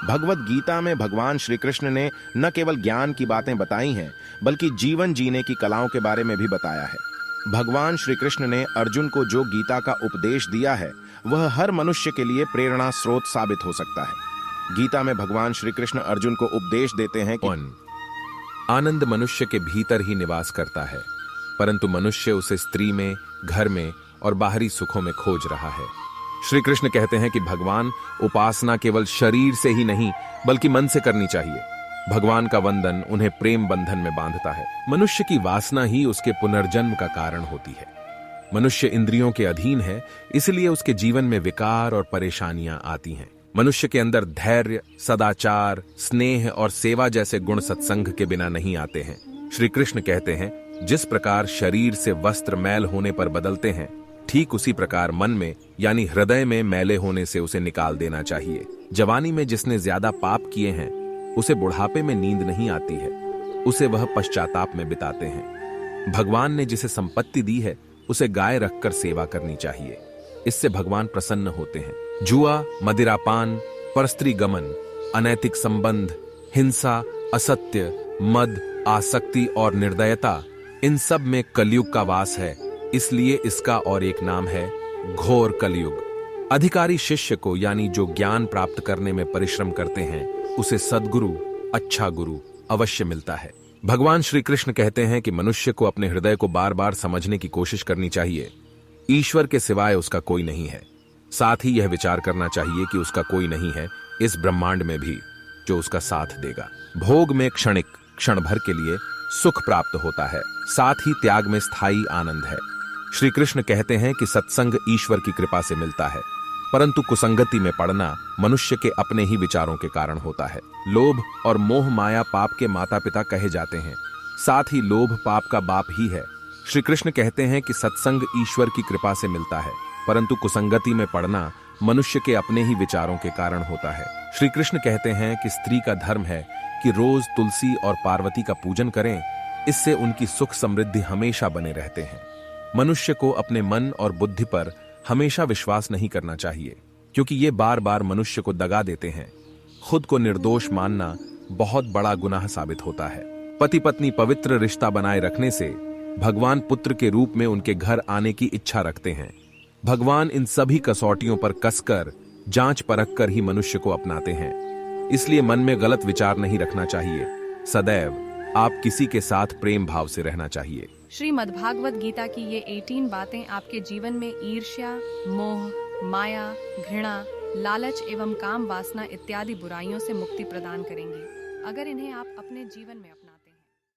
भगवत गीता में भगवान श्री कृष्ण ने न केवल ज्ञान की बातें बताई हैं, बल्कि जीवन जीने की कलाओं के बारे में भी बताया है। भगवान श्री कृष्ण ने अर्जुन को जो गीता का उपदेश दिया है, वह हर मनुष्य के लिए प्रेरणा स्रोत साबित हो सकता है। गीता में भगवान श्री कृष्ण अर्जुन को उपदेश देते हैं कि आनंद मनुष्य के भीतर ही निवास करता है, परंतु मनुष्य उसे स्त्री में, घर में और बाहरी सुखों में खोज रहा है। श्री कृष्ण कहते हैं कि भगवान उपासना केवल शरीर से ही नहीं बल्कि मन से करनी चाहिए। भगवान का वंदन उन्हें प्रेम बंधन में बांधता है। मनुष्य की वासना ही उसके पुनर्जन्म का कारण होती है। मनुष्य इंद्रियों के अधीन है, इसलिए उसके जीवन में विकार और परेशानियां आती हैं। मनुष्य के अंदर धैर्य, सदाचार, स्नेह और सेवा जैसे गुण सत्संग के बिना नहीं आते हैं। श्री कृष्ण कहते हैं, जिस प्रकार शरीर से वस्त्र मैल होने पर बदलते हैं, ठीक उसी प्रकार मन में यानी हृदय में मैले होने से उसे निकाल देना चाहिए। जवानी में जिसने ज्यादा पाप किए हैं, उसे बुढ़ापे में नींद नहीं आती है, उसे वह पश्चाताप में बिताते हैं। भगवान ने जिसे संपत्ति दी है, उसे गाय रखकर सेवा करनी चाहिए, इससे भगवान प्रसन्न होते हैं। जुआ, मदिरापान, परस्त्री गमन, अनैतिक संबंध, हिंसा, असत्य, मद, आसक्ति और निर्दयता, इन सब में कलयुग का वास है, इसलिए इसका और एक नाम है घोर कलयुग। अधिकारी शिष्य को यानी जो ज्ञान प्राप्त करने में परिश्रम करते हैं, उसे सद्गुरु, अच्छा गुरु अवश्य मिलता है। भगवान श्री कृष्ण कहते हैं कि मनुष्य को अपने हृदय को बार बार समझने की कोशिश करनी चाहिए। ईश्वर के सिवाय उसका कोई नहीं है। साथ ही यह विचार करना चाहिए कि उसका कोई नहीं है इस ब्रह्मांड में भी जो उसका साथ देगा। भोग में क्षणिक, क्षण भर के लिए सुख प्राप्त होता है, साथ ही त्याग में स्थायी आनंद है। श्री कृष्ण कहते हैं कि सत्संग ईश्वर की कृपा से मिलता है, परंतु कुसंगति में पड़ना मनुष्य के अपने ही विचारों के कारण होता है। लोभ और मोह माया पाप के माता पिता कहे जाते हैं, साथ ही लोभ पाप का बाप ही है। श्री कृष्ण कहते हैं कि सत्संग ईश्वर की कृपा से मिलता है, परंतु कुसंगति में पड़ना मनुष्य के अपने ही विचारों के कारण होता है। श्री कृष्ण कहते हैं कि स्त्री का धर्म है कि रोज तुलसी और पार्वती का पूजन करें, इससे उनकी सुख समृद्धि हमेशा बने रहते हैं। मनुष्य को अपने मन और बुद्धि पर हमेशा विश्वास नहीं करना चाहिए, क्योंकि ये बार बार मनुष्य को दगा देते हैं। खुद को निर्दोष मानना बहुत बड़ा गुनाह साबित होता है। पति पत्नी पवित्र रिश्ता बनाए रखने से भगवान पुत्र के रूप में उनके घर आने की इच्छा रखते हैं। भगवान इन सभी कसौटियों पर कसकर, जांच परख कर ही मनुष्य को अपनाते हैं। इसलिए मन में गलत विचार नहीं रखना चाहिए। सदैव आप किसी के साथ प्रेम भाव से रहना चाहिए। श्रीमद्भागवत गीता की ये 18 बातें आपके जीवन में ईर्ष्या, मोह, माया, घृणा, लालच एवं काम वासना इत्यादि बुराइयों से मुक्ति प्रदान करेंगी, अगर इन्हें आप अपने जीवन में अपनाते हैं।